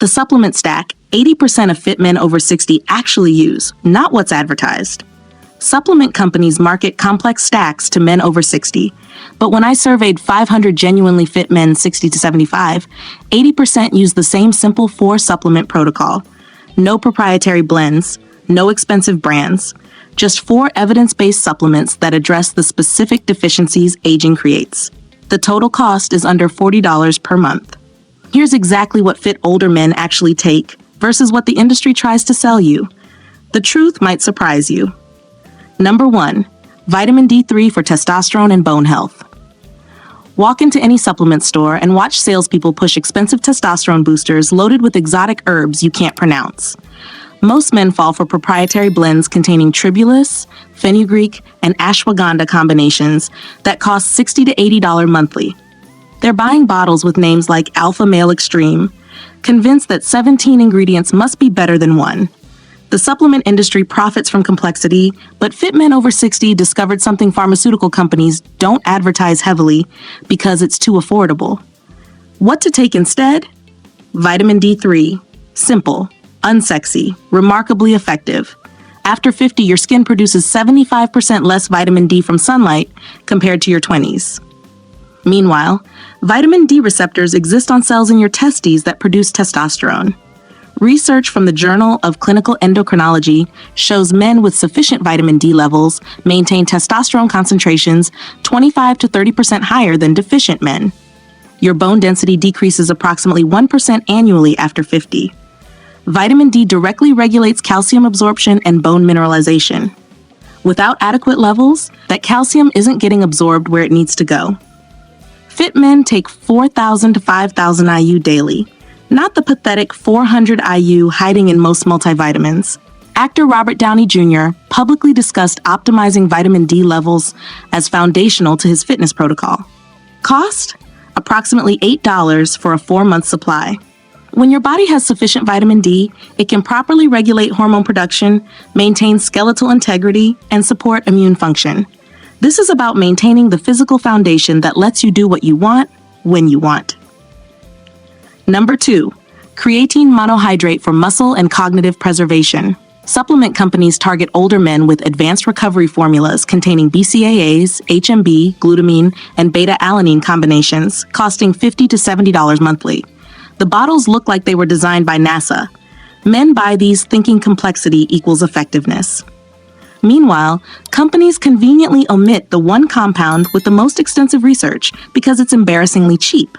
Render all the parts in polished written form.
The supplement stack, 80% of fit men over 60 actually use, not what's advertised. Supplement companies market complex stacks to men over 60, but when I surveyed 500 genuinely fit men 60 to 75, 80% use the same simple 4-supplement protocol. No proprietary blends, no expensive brands, just 4 evidence-based supplements that address the specific deficiencies aging creates. The total cost is under $40 per month. Here's exactly what fit older men actually take versus what the industry tries to sell you. The truth might surprise you. Number 1, vitamin D3 for testosterone and bone health. Walk into any supplement store and watch salespeople push expensive testosterone boosters loaded with exotic herbs you can't pronounce. Most men fall for proprietary blends containing tribulus, fenugreek, and ashwagandha combinations that cost $60 to $80 monthly. They're buying bottles with names like Alpha Male Extreme, convinced that 17 ingredients must be better than one. The supplement industry profits from complexity, but fit men over 60 discovered something pharmaceutical companies don't advertise heavily because it's too affordable. What to take instead? Vitamin D3. Simple, unsexy, remarkably effective. After 50, your skin produces 75% less vitamin D from sunlight compared to your 20s. Meanwhile, vitamin D receptors exist on cells in your testes that produce testosterone. Research from the Journal of Clinical Endocrinology shows men with sufficient vitamin D levels maintain testosterone concentrations 25 to 30% higher than deficient men. Your bone density decreases approximately 1% annually after 50. Vitamin D directly regulates calcium absorption and bone mineralization. Without adequate levels, that calcium isn't getting absorbed where it needs to go. Fit men take 4,000 to 5,000 IU daily, not the pathetic 400 IU hiding in most multivitamins. Actor Robert Downey Jr. publicly discussed optimizing vitamin D levels as foundational to his fitness protocol. Cost? Approximately $8 for a 4-month supply. When your body has sufficient vitamin D, it can properly regulate hormone production, maintain skeletal integrity, and support immune function. This is about maintaining the physical foundation that lets you do what you want, when you want. Number 2, creatine monohydrate for muscle and cognitive preservation. Supplement companies target older men with advanced recovery formulas containing BCAAs, HMB, glutamine, and beta-alanine combinations, costing $50 to $70 monthly. The bottles look like they were designed by NASA. Men buy these thinking complexity equals effectiveness. Meanwhile, companies conveniently omit the one compound with the most extensive research because it's embarrassingly cheap.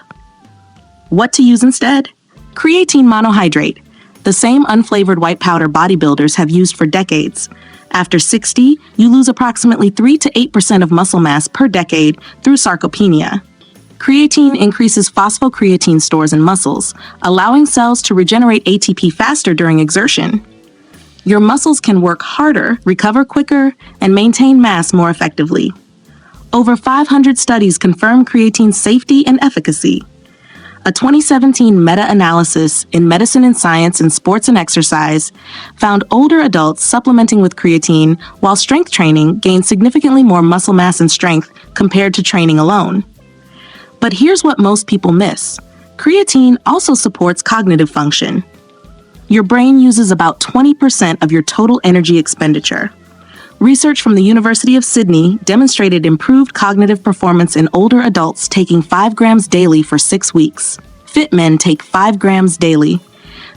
What to use instead? Creatine monohydrate, the same unflavored white powder bodybuilders have used for decades. After 60, you lose approximately 3 to 8% of muscle mass per decade through sarcopenia. Creatine increases phosphocreatine stores in muscles, allowing cells to regenerate ATP faster during exertion. Your muscles can work harder, recover quicker, and maintain mass more effectively. Over 500 studies confirm creatine's safety and efficacy. A 2017 meta-analysis in Medicine and Science in Sports and Exercise found older adults supplementing with creatine while strength training gained significantly more muscle mass and strength compared to training alone. But here's what most people miss. Creatine also supports cognitive function. Your brain uses about 20% of your total energy expenditure. Research from the University of Sydney demonstrated improved cognitive performance in older adults taking 5 grams daily for 6 weeks. Fit men take 5 grams daily.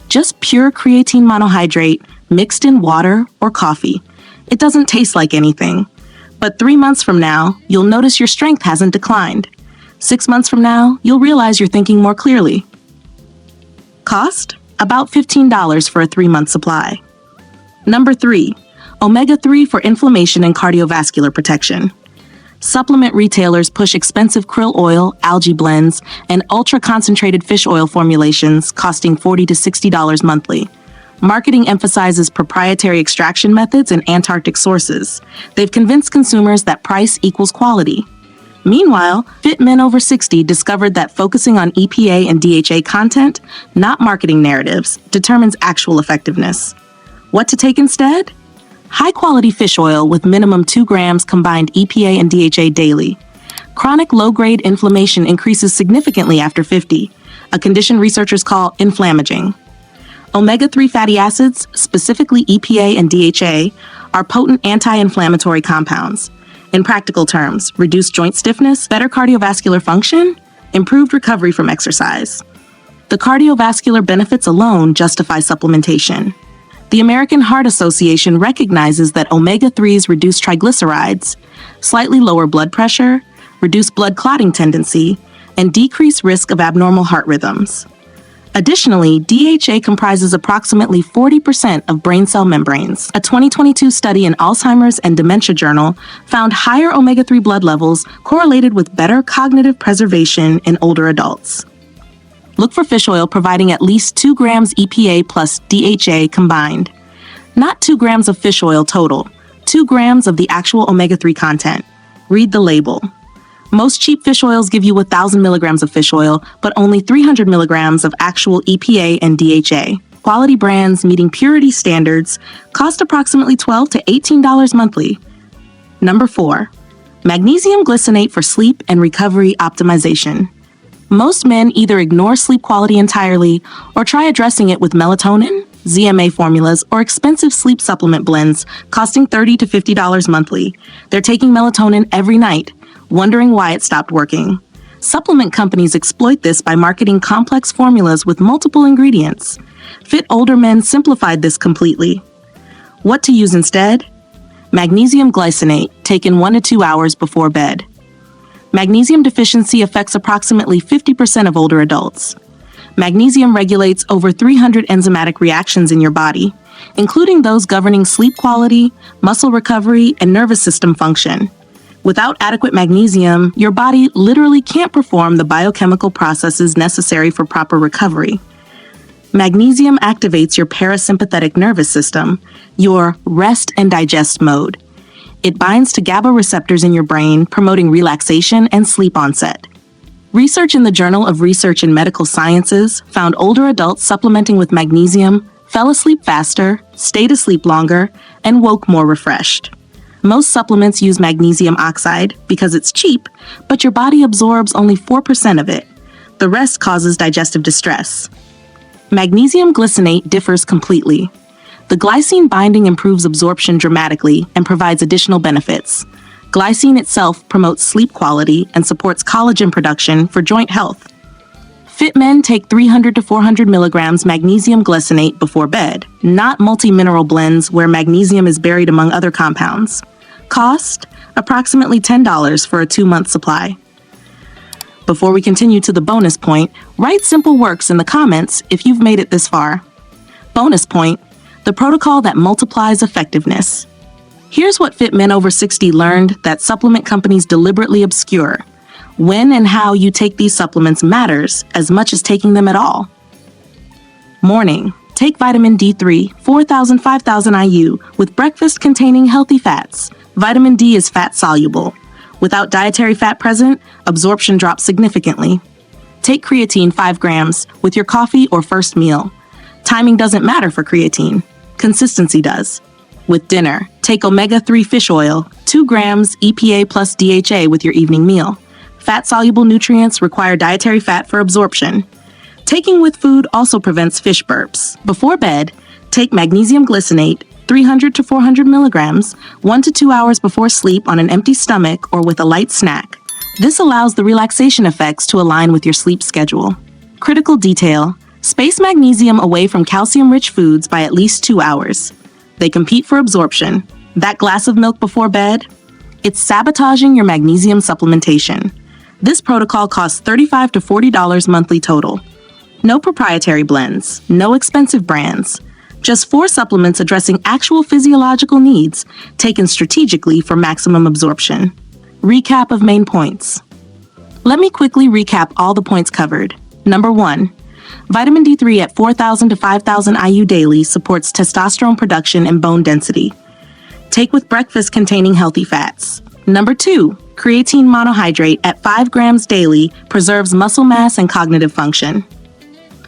Just pure creatine monohydrate mixed in water or coffee. It doesn't taste like anything. But 3 months from now, you'll notice your strength hasn't declined. 6 months from now, you'll realize you're thinking more clearly. Cost? About $15 for a 3-month supply. Number 3. Omega-3 for inflammation and cardiovascular protection. Supplement retailers push expensive krill oil, algae blends, and ultra-concentrated fish oil formulations costing $40 to $60 monthly. Marketing emphasizes proprietary extraction methods and Antarctic sources. They've convinced consumers that price equals quality. Meanwhile, fit men over 60 discovered that focusing on EPA and DHA content, not marketing narratives, determines actual effectiveness. What to take instead? High-quality fish oil with minimum 2 grams combined EPA and DHA daily. Chronic low-grade inflammation increases significantly after 50, a condition researchers call inflammaging. Omega-3 fatty acids, specifically EPA and DHA, are potent anti-inflammatory compounds. In practical terms, reduced joint stiffness, better cardiovascular function, improved recovery from exercise. The cardiovascular benefits alone justify supplementation. The American Heart Association recognizes that omega-3s reduce triglycerides, slightly lower blood pressure, reduce blood clotting tendency, and decrease risk of abnormal heart rhythms. Additionally, DHA comprises approximately 40% of brain cell membranes. A 2022 study in Alzheimer's and Dementia Journal found higher omega-3 blood levels correlated with better cognitive preservation in older adults. Look for fish oil providing at least 2 grams EPA plus DHA combined. Not 2 grams of fish oil total, 2 grams of the actual omega-3 content. Read the label. Most cheap fish oils give you 1,000 milligrams of fish oil, but only 300 milligrams of actual EPA and DHA. Quality brands meeting purity standards cost approximately $12 to $18 monthly. Number 4. Magnesium glycinate for sleep and recovery optimization. Most men either ignore sleep quality entirely or try addressing it with melatonin, ZMA formulas, or expensive sleep supplement blends costing $30 to $50 monthly. They're taking melatonin every night, wondering why it stopped working. Supplement companies exploit this by marketing complex formulas with multiple ingredients. Fit older men simplified this completely. What to use instead? Magnesium glycinate, taken 1 to 2 hours before bed. Magnesium deficiency affects approximately 50% of older adults. Magnesium regulates over 300 enzymatic reactions in your body, including those governing sleep quality, muscle recovery, and nervous system function. Without adequate magnesium, your body literally can't perform the biochemical processes necessary for proper recovery. Magnesium activates your parasympathetic nervous system, your rest and digest mode. It binds to GABA receptors in your brain, promoting relaxation and sleep onset. Research in the Journal of Research in Medical Sciences found older adults supplementing with magnesium fell asleep faster, stayed asleep longer, and woke more refreshed. Most supplements use magnesium oxide because it's cheap, but your body absorbs only 4% of it. The rest causes digestive distress. Magnesium glycinate differs completely. The glycine binding improves absorption dramatically and provides additional benefits. Glycine itself promotes sleep quality and supports collagen production for joint health. Fit men take 300 to 400 milligrams magnesium glycinate before bed, not multi-mineral blends where magnesium is buried among other compounds. Cost, approximately $10 for a 2-month supply. Before we continue to the bonus point, write simple works in the comments if you've made it this far. Bonus point, the protocol that multiplies effectiveness. Here's what fit men over 60 learned that supplement companies deliberately obscure. When and how you take these supplements matters as much as taking them at all. Morning. Take vitamin D3, 4,000 5,000 IU, with breakfast containing healthy fats. Vitamin D is fat-soluble. Without dietary fat present, absorption drops significantly. Take creatine 5 grams with your coffee or first meal. Timing doesn't matter for creatine. Consistency does. With dinner, take omega-3 fish oil, 2 grams EPA plus DHA with your evening meal. Fat-soluble nutrients require dietary fat for absorption. Taking with food also prevents fish burps. Before bed, take magnesium glycinate, 300 to 400 milligrams, 1 to 2 hours before sleep on an empty stomach or with a light snack. This allows the relaxation effects to align with your sleep schedule. Critical detail: space magnesium away from calcium-rich foods by at least 2 hours. They compete for absorption. That glass of milk before bed? It's sabotaging your magnesium supplementation. This protocol costs $35 to $40 monthly total. No proprietary blends, no expensive brands. Just 4 supplements addressing actual physiological needs, taken strategically for maximum absorption. Recap of main points. Let me quickly recap all the points covered. Number 1. Vitamin D3 at 4,000 to 5,000 IU daily supports testosterone production and bone density. Take with breakfast containing healthy fats. Number 2. Creatine monohydrate at 5 grams daily preserves muscle mass and cognitive function.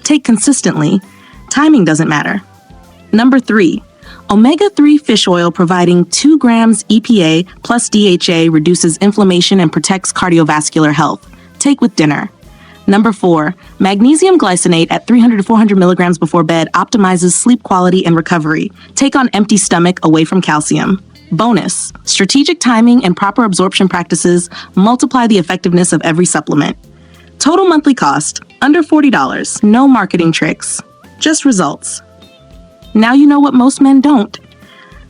Take consistently. Timing doesn't matter. Number 3. Omega-3 fish oil providing 2 grams EPA plus DHA reduces inflammation and protects cardiovascular health. Take with dinner. Number 4, magnesium glycinate at 300 to 400 milligrams before bed optimizes sleep quality and recovery. Take on empty stomach away from calcium. Bonus, strategic timing and proper absorption practices multiply the effectiveness of every supplement. Total monthly cost, under $40. No marketing tricks, just results. Now you know what most men don't.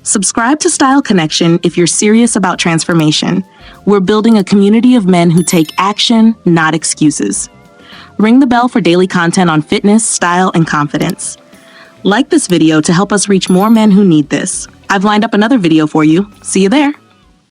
Subscribe to Style Connection if you're serious about transformation. We're building a community of men who take action, not excuses. Ring the bell for daily content on fitness, style, and confidence. Like this video to help us reach more men who need this. I've lined up another video for you. See you there.